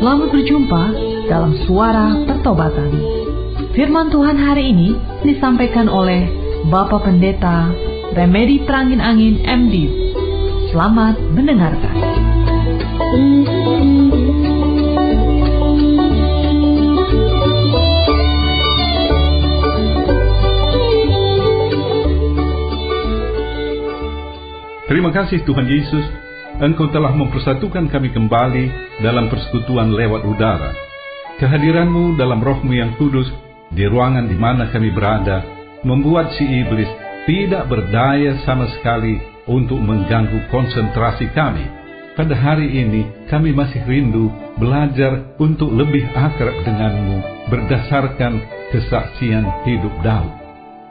Selamat berjumpa dalam Suara Pertobatan. Firman Tuhan hari ini disampaikan oleh Bapak Pendeta Remedi Perangin-Angin MD. Selamat mendengarkan. Terima kasih Tuhan Yesus, Engkau telah mempersatukan kami kembali dalam persekutuan lewat udara. Kehadiran-Mu dalam Roh-Mu yang kudus di ruangan di mana kami berada membuat si iblis tidak berdaya sama sekali untuk mengganggu konsentrasi kami. Pada hari ini kami masih rindu belajar untuk lebih akrab dengan-Mu berdasarkan kesaksian hidup Daud.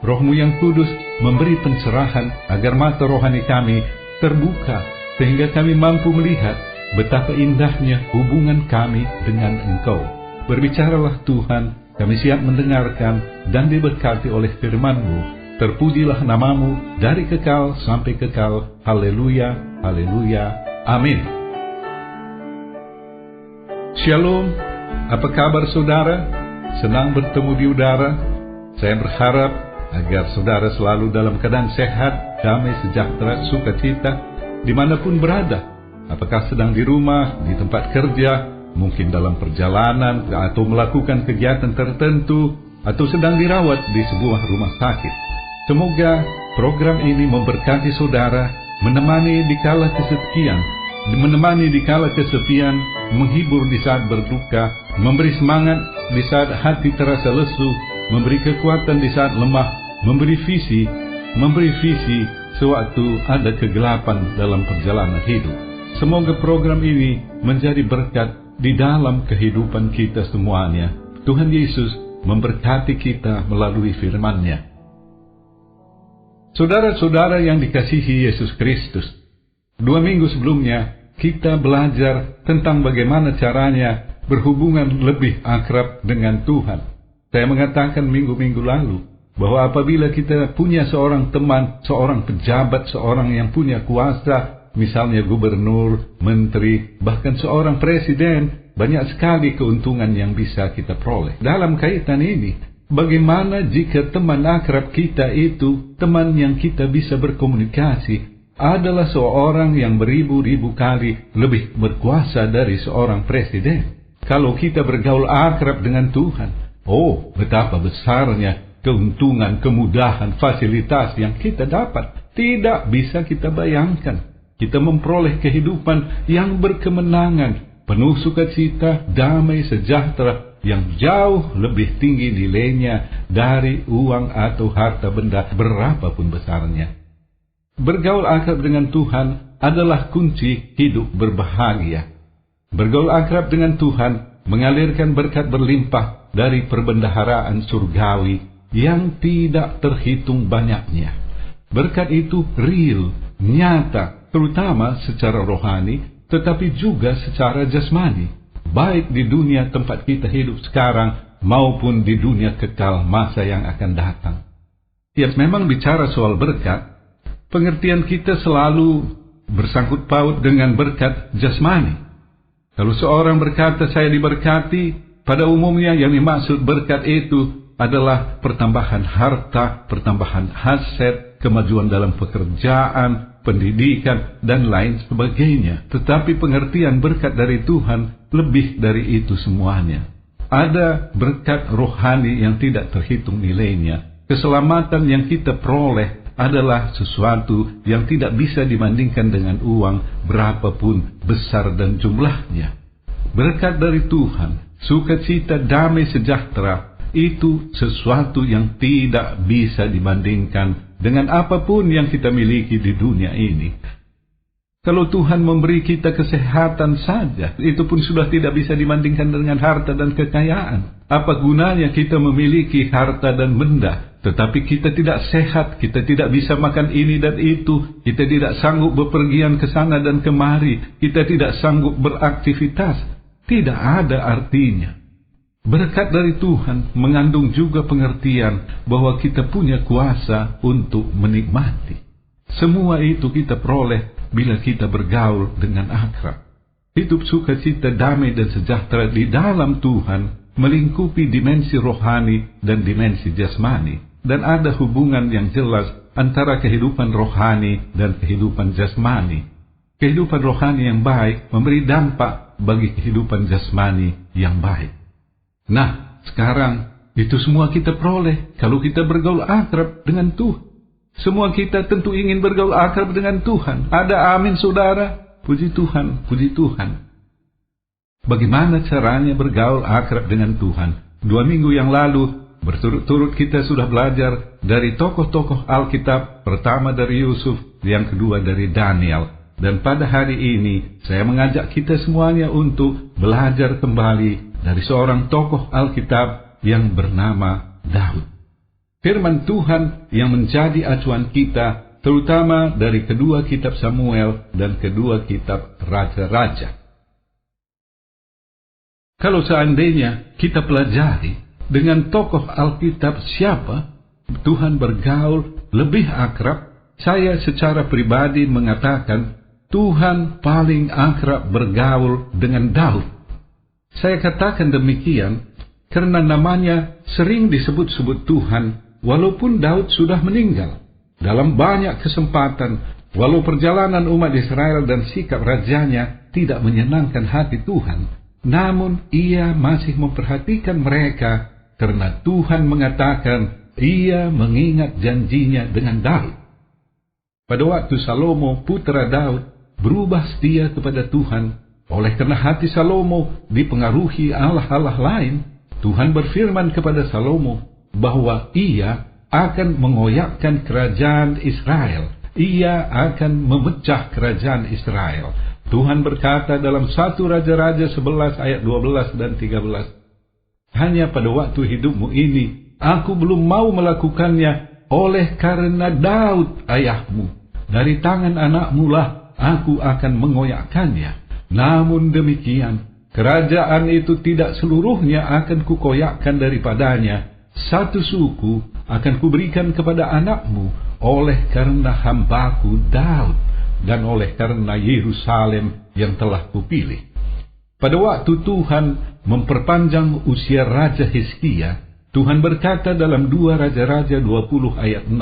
Roh-Mu yang kudus memberi pencerahan agar mata rohani kami terbuka sehingga kami mampu melihat betapa indahnya hubungan kami dengan Engkau. Berbicaralah Tuhan, kami siap mendengarkan dan diberkati oleh firman-Mu. Terpujilah nama-Mu dari kekal sampai kekal. Haleluya, haleluya, amin. Shalom, apa kabar saudara? Senang bertemu di udara. Saya berharap agar saudara selalu dalam keadaan sehat, damai, sejahtera, sukacita, dimanapun berada. Apakah sedang di rumah, di tempat kerja, mungkin dalam perjalanan, atau melakukan kegiatan tertentu, atau sedang dirawat di sebuah rumah sakit. Semoga program ini memberkati saudara, menemani di kala kesepian, menghibur di saat berduka, memberi semangat di saat hati terasa lesu, memberi kekuatan di saat lemah, memberi visi sewaktu ada kegelapan dalam perjalanan hidup. Semoga program ini menjadi berkat di dalam kehidupan kita semuanya. Tuhan Yesus memberkati kita melalui firman-Nya. Saudara-saudara yang dikasihi Yesus Kristus, 2 minggu sebelumnya kita belajar tentang bagaimana caranya berhubungan lebih akrab dengan Tuhan. Saya mengatakan minggu-minggu lalu bahwa apabila kita punya seorang teman, seorang pejabat, seorang yang punya kuasa, misalnya gubernur, menteri, bahkan seorang presiden, banyak sekali keuntungan yang bisa kita peroleh. Dalam kaitan ini, bagaimana jika teman akrab kita itu, teman yang kita bisa berkomunikasi, adalah seorang yang beribu-ribu kali lebih berkuasa dari seorang presiden? Kalau kita bergaul akrab dengan Tuhan, oh, betapa besarnya keuntungan, kemudahan, fasilitas yang kita dapat. Tidak bisa kita bayangkan. Kita memperoleh kehidupan yang berkemenangan, penuh sukacita, damai, sejahtera, yang jauh lebih tinggi nilainya dari uang atau harta benda berapapun besarnya. Bergaul akrab dengan Tuhan adalah kunci hidup berbahagia. Bergaul akrab dengan Tuhan mengalirkan berkat berlimpah dari perbendaharaan surgawi yang tidak terhitung banyaknya. Berkat itu real, nyata, terutama secara rohani, tetapi juga secara jasmani, baik di dunia tempat kita hidup sekarang maupun di dunia kekal masa yang akan datang. Ya, memang bicara soal berkat, pengertian kita selalu bersangkut paut dengan berkat jasmani. Kalau seorang berkata saya diberkati, pada umumnya yang dimaksud berkat itu adalah pertambahan harta, pertambahan aset, kemajuan dalam pekerjaan, pendidikan, dan lain sebagainya. Tetapi pengertian berkat dari Tuhan lebih dari itu semuanya. Ada berkat rohani yang tidak terhitung nilainya. Keselamatan yang kita peroleh adalah sesuatu yang tidak bisa dibandingkan dengan uang berapapun besar dan jumlahnya. Berkat dari Tuhan, sukacita, damai, sejahtera, itu sesuatu yang tidak bisa dibandingkan dengan apapun yang kita miliki di dunia ini. Kalau Tuhan memberi kita kesehatan saja, itu pun sudah tidak bisa dibandingkan dengan harta dan kekayaan. Apa gunanya kita memiliki harta dan benda, tetapi kita tidak sehat, kita tidak bisa makan ini dan itu, kita tidak sanggup bepergian ke sana dan kemari, kita tidak sanggup beraktivitas? Tidak ada artinya. Berkat dari Tuhan mengandung juga pengertian bahwa kita punya kuasa untuk menikmati. Semua itu kita peroleh bila kita bergaul dengan akrab. Hidup sukacita, damai, dan sejahtera di dalam Tuhan melingkupi dimensi rohani dan dimensi jasmani. Dan ada hubungan yang jelas antara kehidupan rohani dan kehidupan jasmani. Kehidupan rohani yang baik memberi dampak bagi kehidupan jasmani yang baik. Nah, sekarang itu semua kita peroleh kalau kita bergaul akrab dengan Tuhan. Semua kita tentu ingin bergaul akrab dengan Tuhan. Ada amin, saudara? Puji Tuhan, puji Tuhan. Bagaimana caranya bergaul akrab dengan Tuhan? 2 minggu yang lalu, berturut-turut kita sudah belajar dari tokoh-tokoh Alkitab. Pertama dari Yusuf, yang kedua dari Daniel. Dan pada hari ini, saya mengajak kita semuanya untuk belajar kembali dari seorang tokoh Alkitab yang bernama Daud. Firman Tuhan yang menjadi acuan kita, terutama dari kedua kitab Samuel dan kedua kitab Raja-Raja. Kalau seandainya kita pelajari dengan tokoh Alkitab siapa Tuhan bergaul lebih akrab, saya secara pribadi mengatakan Tuhan paling akrab bergaul dengan Daud. Saya katakan demikian karena namanya sering disebut-sebut Tuhan walaupun Daud sudah meninggal. Dalam banyak kesempatan, walau perjalanan umat Israel dan sikap rajanya tidak menyenangkan hati Tuhan, namun ia masih memperhatikan mereka karena Tuhan mengatakan ia mengingat janjinya dengan Daud. Pada waktu Salomo, putra Daud, berubah setia kepada Tuhan, oleh karena hati Salomo dipengaruhi allah-allah lain, Tuhan berfirman kepada Salomo bahwa ia akan mengoyakkan kerajaan Israel. Ia akan memecah kerajaan Israel. Tuhan berkata dalam 1 Raja-Raja 11 ayat 12 dan 13, hanya pada waktu hidupmu ini, aku belum mau melakukannya oleh karena Daud ayahmu. Dari tangan anakmu lah aku akan mengoyakkannya. Namun demikian, kerajaan itu tidak seluruhnya akan kukoyakkan daripadanya. Satu suku akan kuberikan kepada anakmu oleh karena hambaku Daud dan oleh karena Yerusalem yang telah kupilih. Pada waktu Tuhan memperpanjang usia Raja Hizkia, Tuhan berkata dalam 2 Raja-Raja 20 ayat 6,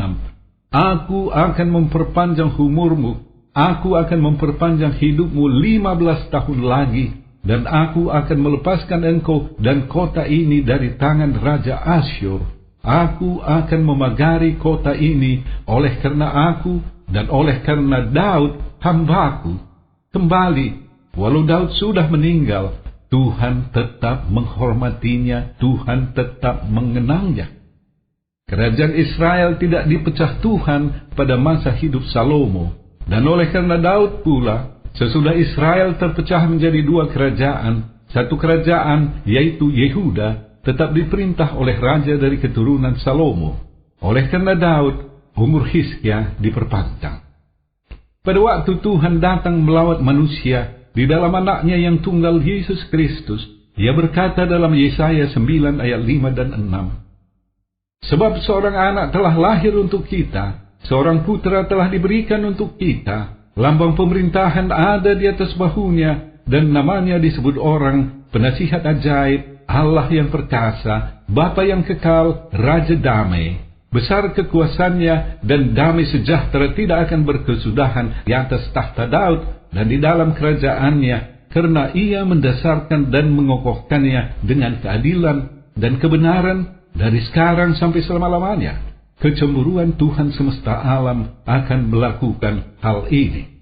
aku akan memperpanjang umurmu, aku akan memperpanjang hidupmu 15 tahun lagi, dan aku akan melepaskan engkau dan kota ini dari tangan Raja Asyur. Aku akan memagari kota ini oleh karena aku dan oleh karena Daud hambaku. Kembali, walau Daud sudah meninggal, Tuhan tetap menghormatinya, Tuhan tetap mengenangnya. Kerajaan Israel tidak dipecah Tuhan pada masa hidup Salomo, dan oleh karena Daud pula, sesudah Israel terpecah menjadi 2 kerajaan, satu kerajaan yaitu Yehuda tetap diperintah oleh raja dari keturunan Salomo. Oleh karena Daud, umur Hizkia diperpanjang. Pada waktu Tuhan datang melawat manusia di dalam anaknya yang tunggal Yesus Kristus, ia berkata dalam Yesaya 9 ayat 5 dan 6, sebab seorang anak telah lahir untuk kita, seorang putra telah diberikan untuk kita, lambang pemerintahan ada di atas bahunya, dan namanya disebut orang penasihat ajaib, Allah yang perkasa, Bapa yang kekal, Raja damai. Besar kekuasaannya dan damai sejahtera tidak akan berkesudahan di atas tahta Daud dan di dalam kerajaannya, karena ia mendasarkan dan mengokohkannya dengan keadilan dan kebenaran dari sekarang sampai selama-lamanya. Kecemburuan Tuhan semesta alam akan melakukan hal ini.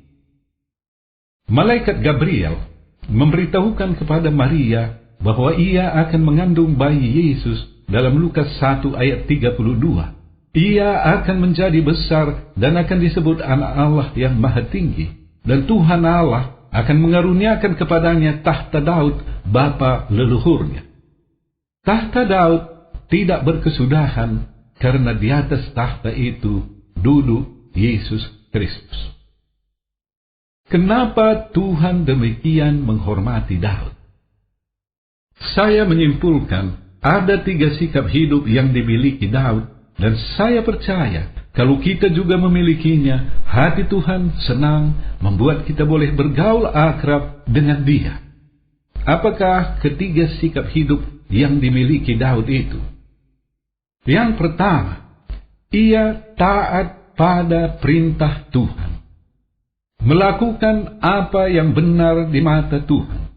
Malaikat Gabriel memberitahukan kepada Maria bahwa ia akan mengandung bayi Yesus dalam Lukas 1 ayat 32. Ia akan menjadi besar dan akan disebut anak Allah yang maha tinggi. Dan Tuhan Allah akan mengaruniakan kepadanya tahta Daud, bapa leluhurnya. Tahta Daud tidak berkesudahan karena di atas tahta itu duduk Yesus Kristus. Kenapa Tuhan demikian menghormati Daud? Saya menyimpulkan ada 3 sikap hidup yang dimiliki Daud Dan saya percaya, kalau kita juga memilikinya, hati Tuhan senang membuat kita boleh bergaul akrab dengan Dia. Apakah ketiga sikap hidup yang dimiliki Daud itu? Yang pertama, ia taat pada perintah Tuhan. Melakukan apa yang benar di mata Tuhan.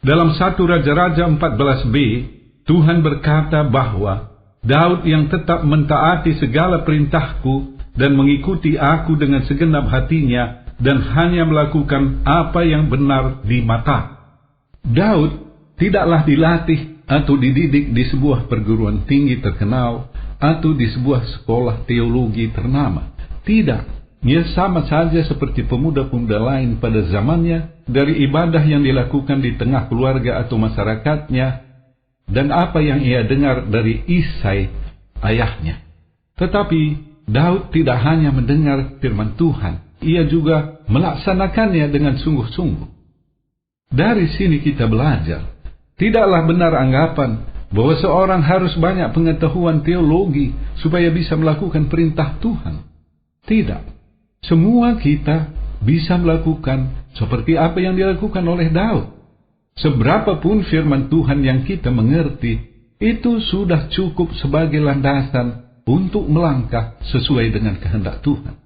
Dalam 1 Raja-Raja 14b, Tuhan berkata bahwa Daud yang tetap mentaati segala perintahku dan mengikuti aku dengan segenap hatinya dan hanya melakukan apa yang benar di mata. Daud tidaklah dilatih atau dididik di sebuah perguruan tinggi terkenal atau di sebuah sekolah teologi ternama. Tidak, ia sama saja seperti pemuda-pemuda lain pada zamannya, dari ibadah yang dilakukan di tengah keluarga atau masyarakatnya, dan apa yang ia dengar dari Isai, ayahnya. Tetapi Daud tidak hanya mendengar firman Tuhan, ia juga melaksanakannya dengan sungguh-sungguh. Dari sini kita belajar, tidaklah benar anggapan bahwa seorang harus banyak pengetahuan teologi supaya bisa melakukan perintah Tuhan. Tidak, semua kita bisa melakukan seperti apa yang dilakukan oleh Daud. Seberapapun firman Tuhan yang kita mengerti, itu sudah cukup sebagai landasan untuk melangkah sesuai dengan kehendak Tuhan.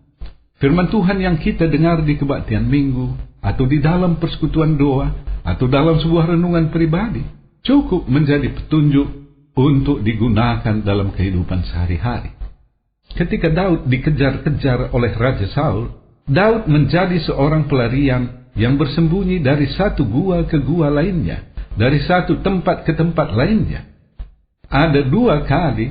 Firman Tuhan yang kita dengar di kebaktian minggu, atau di dalam persekutuan doa, atau dalam sebuah renungan pribadi, cukup menjadi petunjuk untuk digunakan dalam kehidupan sehari-hari. Ketika Daud dikejar-kejar oleh Raja Saul, Daud menjadi seorang pelarian yang bersembunyi dari satu gua ke gua lainnya, dari satu tempat ke tempat lainnya. Ada 2 kali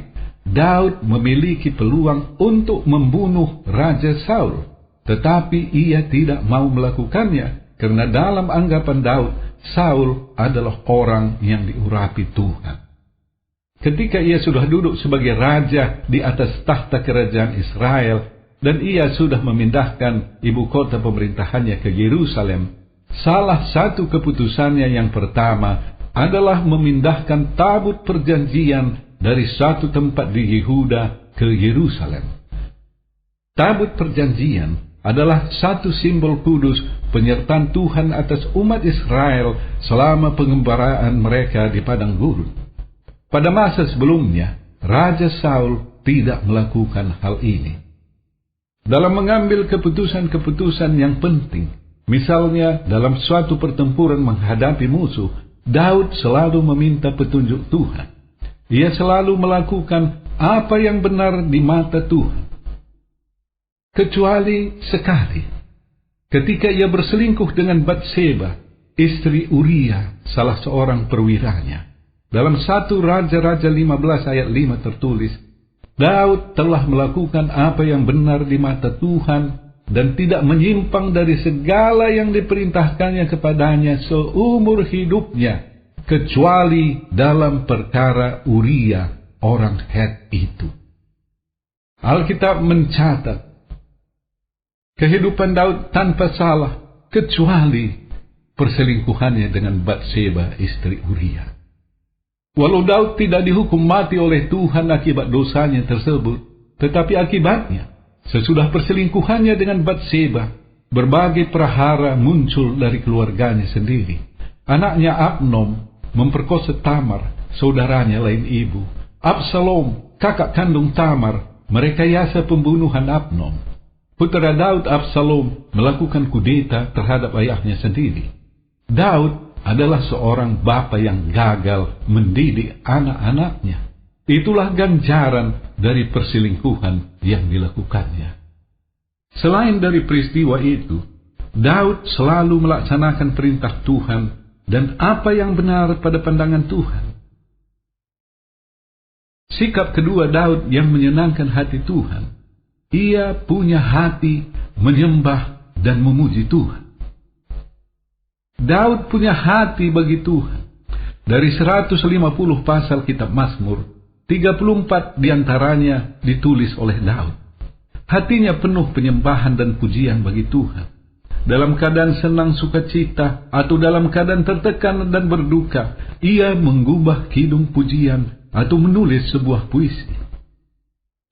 Daud memiliki peluang untuk membunuh Raja Saul, tetapi ia tidak mau melakukannya, karena dalam anggapan Daud, Saul adalah orang yang diurapi Tuhan. Ketika ia sudah duduk sebagai raja di atas tahta kerajaan Israel, dan ia sudah memindahkan ibu kota pemerintahannya ke Yerusalem, salah satu keputusannya yang pertama adalah memindahkan tabut perjanjian dari satu tempat di Yehuda ke Yerusalem. Tabut perjanjian adalah satu simbol kudus penyertaan Tuhan atas umat Israel selama pengembaraan mereka di padang gurun. Pada masa sebelumnya, Raja Saul tidak melakukan hal ini. Dalam mengambil keputusan-keputusan yang penting, misalnya dalam suatu pertempuran menghadapi musuh, Daud selalu meminta petunjuk Tuhan. Ia selalu melakukan apa yang benar di mata Tuhan. Kecuali sekali, ketika ia berselingkuh dengan Batseba, istri Uria, salah seorang perwiranya. Dalam 1 Raja-Raja 15 ayat 5 tertulis, Daud telah melakukan apa yang benar di mata Tuhan dan tidak menyimpang dari segala yang diperintahkannya kepadanya seumur hidupnya, kecuali dalam perkara Uria, orang Het itu. Alkitab mencatat, kehidupan Daud tanpa salah, kecuali perselingkuhannya dengan Batseba, istri Uria. Walau Daud tidak dihukum mati oleh Tuhan akibat dosanya tersebut, tetapi akibatnya, sesudah perselingkuhannya dengan Batseba, berbagai prahara muncul dari keluarganya sendiri. Anaknya Abnom memperkosa Tamar, saudaranya lain ibu. Absalom, kakak kandung Tamar, merekayasa pembunuhan Abnom. Putra Daud, Absalom, melakukan kudeta terhadap ayahnya sendiri. Daud adalah seorang bapa yang gagal mendidik anak-anaknya. Itulah ganjaran dari perselingkuhan yang dilakukannya. Selain dari peristiwa itu, Daud selalu melaksanakan perintah Tuhan dan apa yang benar pada pandangan Tuhan. Sikap kedua Daud yang menyenangkan hati Tuhan, ia punya hati menyembah dan memuji Tuhan. Daud punya hati bagi Tuhan. Dari 150 pasal kitab Mazmur, 34 diantaranya ditulis oleh Daud. Hatinya penuh penyembahan dan pujian bagi Tuhan. Dalam keadaan senang sukacita atau dalam keadaan tertekan dan berduka, ia menggubah kidung pujian atau menulis sebuah puisi.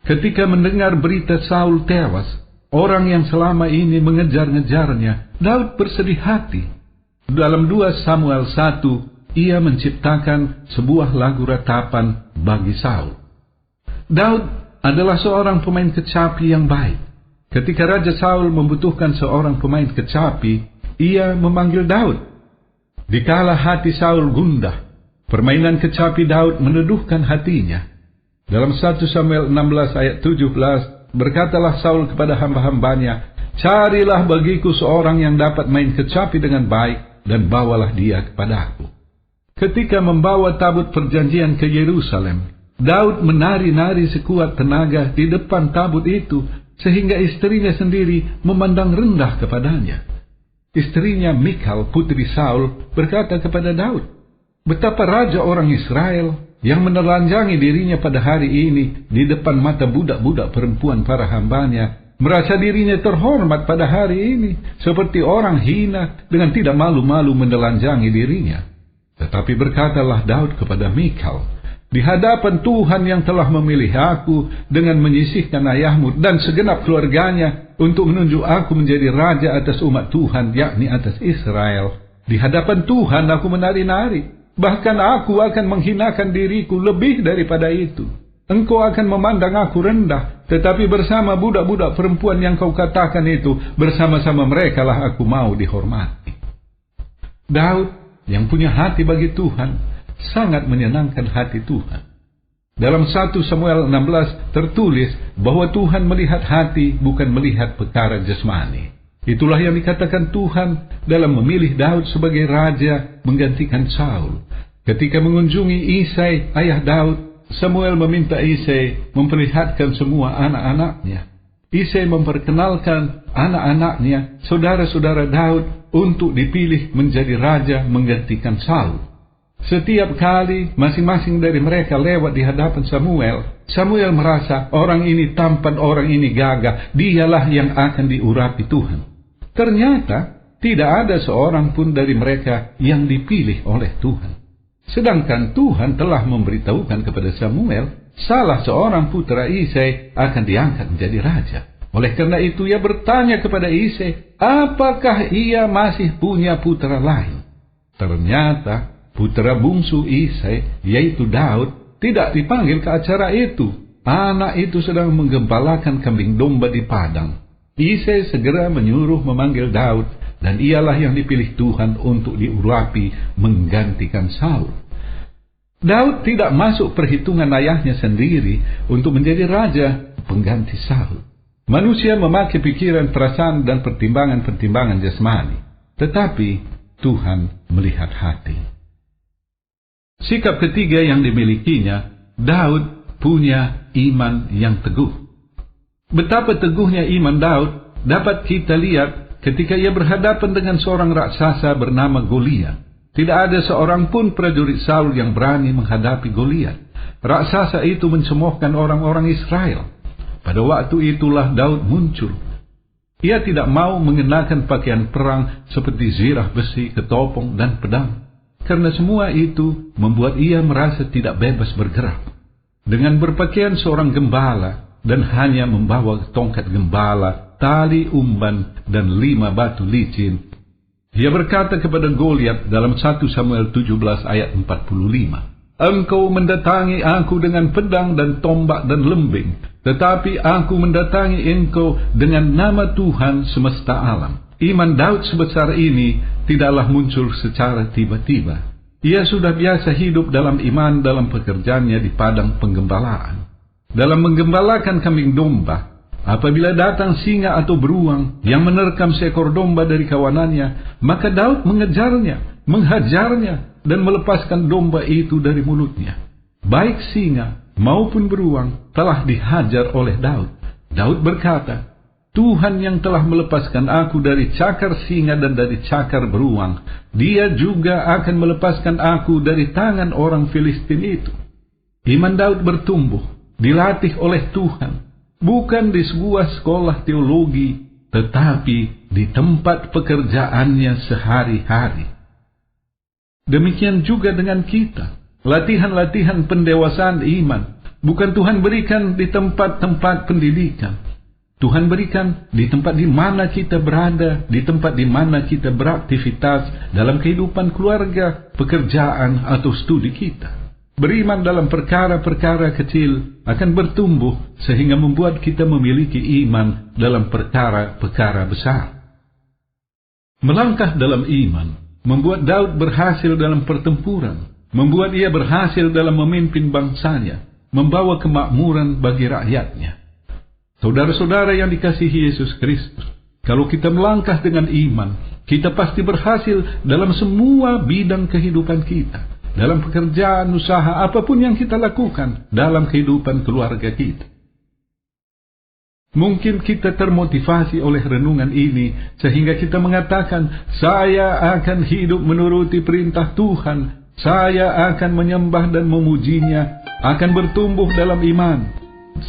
Ketika mendengar berita Saul tewas, orang yang selama ini mengejar-ngejarnya, Daud bersedih hati. Dalam 2 Samuel 1, ia menciptakan sebuah lagu ratapan bagi Saul. Daud adalah seorang pemain kecapi yang baik. Ketika Raja Saul membutuhkan seorang pemain kecapi, ia memanggil Daud. Dikala hati Saul gundah, permainan kecapi Daud meneduhkan hatinya. Dalam 1 Samuel 16 ayat 17, berkatalah Saul kepada hamba-hambanya, "Carilah bagiku seorang yang dapat main kecapi dengan baik, dan bawalah dia kepadaku." Ketika membawa tabut perjanjian ke Yerusalem, Daud menari-nari sekuat tenaga di depan tabut itu, sehingga istrinya sendiri memandang rendah kepadanya. Istrinya Michal, putri Saul, berkata kepada Daud, "Betapa raja orang Israel yang menelanjangi dirinya pada hari ini di depan mata budak-budak perempuan para hambanya, merasa dirinya terhormat pada hari ini, seperti orang hina dengan tidak malu-malu menelanjangi dirinya." Tetapi berkatalah Daud kepada Michal, "Di hadapan Tuhan yang telah memilih aku dengan menyisihkan ayahmu dan segenap keluarganya untuk menunjuk aku menjadi raja atas umat Tuhan, yakni atas Israel. Di hadapan Tuhan aku menari-nari, bahkan aku akan menghinakan diriku lebih daripada itu. Engkau akan memandang aku rendah, tetapi bersama budak-budak perempuan yang kau katakan itu, bersama-sama mereka lah aku mau dihormati." Daud yang punya hati bagi Tuhan sangat menyenangkan hati Tuhan. Dalam 1 Samuel 16 tertulis bahwa Tuhan melihat hati, bukan melihat perkara jasmani. Itulah yang dikatakan Tuhan dalam memilih Daud sebagai raja menggantikan Saul. Ketika mengunjungi Isai, ayah Daud, Samuel meminta Isai memperlihatkan semua anak-anaknya. Isai memperkenalkan anak-anaknya, saudara-saudara Daud, untuk dipilih menjadi raja menggantikan Saul. Setiap kali masing-masing dari mereka lewat di hadapan Samuel, Samuel merasa orang ini tampan, orang ini gagah, dialah yang akan diurapi Tuhan. Ternyata tidak ada seorang pun dari mereka yang dipilih oleh Tuhan. Sedangkan Tuhan telah memberitahukan kepada Samuel, salah seorang putra Isai akan diangkat menjadi raja. Oleh karena itu ia bertanya kepada Isai, apakah ia masih punya putra lain? Ternyata putra bungsu Isai, yaitu Daud, tidak dipanggil ke acara itu. Anak itu sedang menggembalakan kambing domba di padang. Isai segera menyuruh memanggil Daud, dan ialah yang dipilih Tuhan untuk diurapi menggantikan Saul. Daud tidak masuk perhitungan ayahnya sendiri untuk menjadi raja pengganti Saul. Manusia memakai pikiran, perasaan, dan pertimbangan-pertimbangan jasmani. Tetapi Tuhan melihat hati. Sikap ketiga yang dimilikinya, Daud punya iman yang teguh. Betapa teguhnya iman Daud dapat kita lihat ketika ia berhadapan dengan seorang raksasa bernama Goliat. Tidak ada seorang pun prajurit Saul yang berani menghadapi Goliat. Raksasa itu mencemoohkan orang-orang Israel. Pada waktu itulah Daud muncul. Ia tidak mau mengenakan pakaian perang seperti zirah besi, ketopong, dan pedang. Karena semua itu membuat ia merasa tidak bebas bergerak. Dengan berpakaian seorang gembala dan hanya membawa tongkat gembala, tali umban, dan 5 batu licin, ia berkata kepada Goliat dalam 1 Samuel 17 ayat 45, "Engkau mendatangi aku dengan pedang dan tombak dan lembing, tetapi aku mendatangi engkau dengan nama Tuhan semesta alam." Iman Daud sebesar ini tidaklah muncul secara tiba-tiba. Ia sudah biasa hidup dalam iman dalam pekerjaannya di padang penggembalaan. Dalam menggembalakan kambing domba, apabila datang singa atau beruang yang menerkam seekor domba dari kawanannya, maka Daud mengejarnya, menghajarnya, dan melepaskan domba itu dari mulutnya. Baik singa maupun beruang telah dihajar oleh Daud. Daud berkata, "Tuhan yang telah melepaskan aku dari cakar singa dan dari cakar beruang, Dia juga akan melepaskan aku dari tangan orang Filistin itu." Iman Daud bertumbuh, dilatih oleh Tuhan, bukan di sebuah sekolah teologi, tetapi di tempat pekerjaannya sehari-hari. Demikian juga dengan kita. Latihan-latihan pendewasaan iman bukan Tuhan berikan di tempat-tempat pendidikan. Tuhan berikan di tempat di mana kita berada, di tempat di mana kita beraktivitas dalam kehidupan keluarga, pekerjaan, atau studi kita. Beriman dalam perkara-perkara kecil akan bertumbuh sehingga membuat kita memiliki iman dalam perkara-perkara besar. Melangkah dalam iman membuat Daud berhasil dalam pertempuran, membuat ia berhasil dalam memimpin bangsanya, membawa kemakmuran bagi rakyatnya. Saudara-saudara yang dikasihi Yesus Kristus, kalau kita melangkah dengan iman, kita pasti berhasil dalam semua bidang kehidupan kita, dalam pekerjaan, usaha, apapun yang kita lakukan dalam kehidupan keluarga kita. Mungkin kita termotivasi oleh renungan ini, sehingga kita mengatakan, saya akan hidup menuruti perintah Tuhan, saya akan menyembah dan memujinya, akan bertumbuh dalam iman.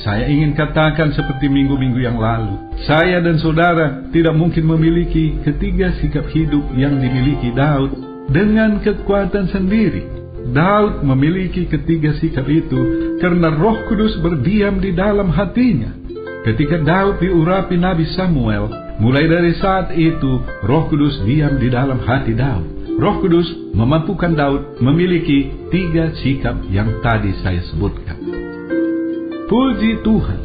Saya ingin katakan seperti minggu-minggu yang lalu, saya dan saudara tidak mungkin memiliki ketiga sikap hidup yang dimiliki Daud dengan kekuatan sendiri. Daud memiliki ketiga sikap itu karena Roh Kudus berdiam di dalam hatinya. Ketika Daud diurapi Nabi Samuel, mulai dari saat itu Roh Kudus diam di dalam hati Daud. Roh Kudus memampukan Daud memiliki tiga sikap yang tadi saya sebutkan. Puji Tuhan,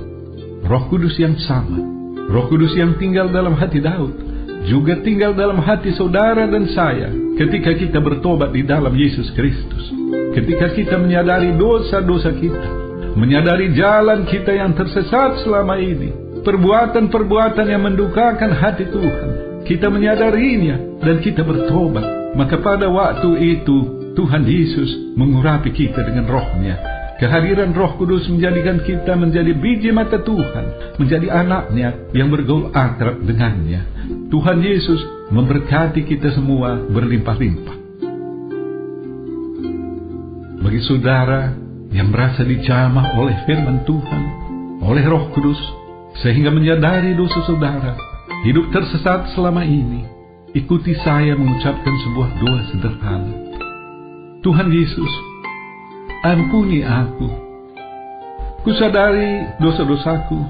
Roh Kudus yang sama, Roh Kudus yang tinggal dalam hati Daud, juga tinggal dalam hati saudara dan saya ketika kita bertobat di dalam Yesus Kristus. Ketika kita menyadari dosa-dosa kita, menyadari jalan kita yang tersesat selama ini, perbuatan-perbuatan yang mendukakan hati Tuhan, kita menyadarinya dan kita bertobat, maka pada waktu itu Tuhan Yesus mengurapi kita dengan Roh-Nya. Kehadiran Roh Kudus menjadikan kita menjadi biji mata Tuhan, menjadi anak-Nya yang bergaul akrab dengannya. Tuhan Yesus memberkati kita semua berlimpah-limpah. Bagi saudara yang merasa dijamah oleh firman Tuhan, oleh Roh Kudus, sehingga menyadari dosa saudara, hidup tersesat selama ini, ikuti saya mengucapkan sebuah doa sederhana. Tuhan Yesus, ampuni aku. Kusadari dosa-dosaku,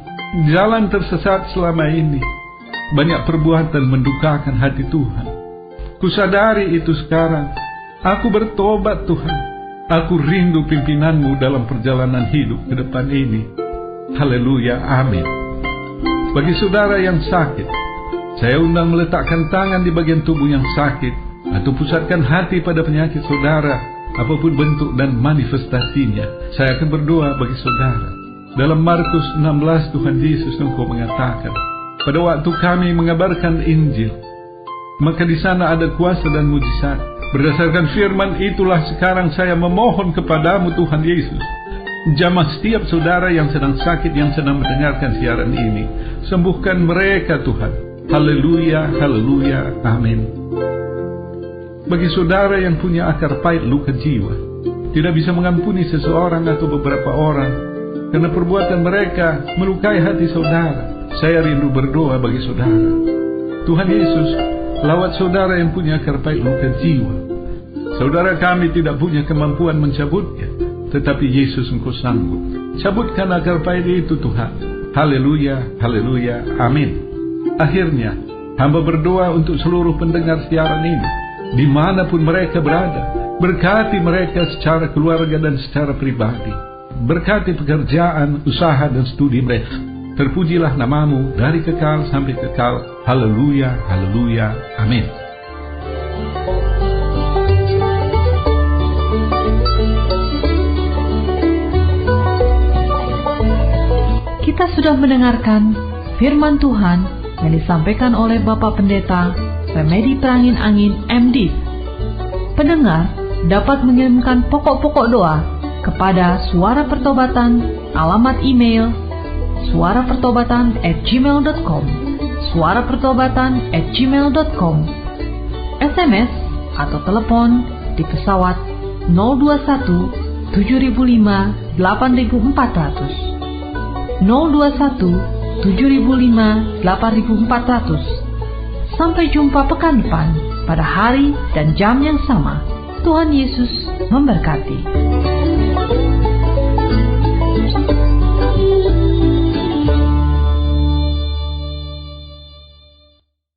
jalan tersesat selama ini, banyak perbuatan mendukakan hati Tuhan. Kusadari itu sekarang. Aku bertobat Tuhan. Aku rindu pimpinan-Mu dalam perjalanan hidup ke depan ini. Haleluya, amin. Bagi saudara yang sakit, saya undang meletakkan tangan di bagian tubuh yang sakit, atau pusatkan hati pada penyakit saudara, apapun bentuk dan manifestasinya. Saya akan berdoa bagi saudara. Dalam Markus 16 Tuhan Yesus Engkau mengatakan, pada waktu kami mengabarkan Injil, maka di sana ada kuasa dan mujizat. Berdasarkan firman itulah sekarang saya memohon kepadamu Tuhan Yesus, jamah setiap saudara yang sedang sakit, yang sedang mendengarkan siaran ini. Sembuhkan mereka Tuhan. Haleluya, haleluya, amin. Bagi saudara yang punya akar pahit luka jiwa, tidak bisa mengampuni seseorang atau beberapa orang karena perbuatan mereka melukai hati saudara, saya rindu berdoa bagi saudara. Tuhan Yesus, lawat saudara yang punya akar pahit luka jiwa. Saudara kami tidak punya kemampuan mencabutnya, tetapi Yesus Engkau sanggup. Cabutkan akar pahit itu Tuhan. Haleluya, haleluya, amin. Akhirnya, hamba berdoa untuk seluruh pendengar siaran ini, dimanapun mereka berada. Berkati mereka secara keluarga dan secara pribadi. Berkati pekerjaan, usaha dan studi mereka. Terpujilah namamu dari kekal sampai kekal. Haleluya, haleluya, amin. Kita sudah mendengarkan firman Tuhan yang disampaikan oleh Bapak Pendeta Remedi Prangin Angin MD. Pendengar dapat mengirimkan pokok-pokok doa kepada Suara Pertobatan, alamat email suarapertobatan@gmail.com, suarapertobatan@gmail.com, SMS atau telepon di pesawat 021 7005 8400, 021 7005 8400. Sampai jumpa pekan depan pada hari dan jam yang sama. Tuhan Yesus memberkati.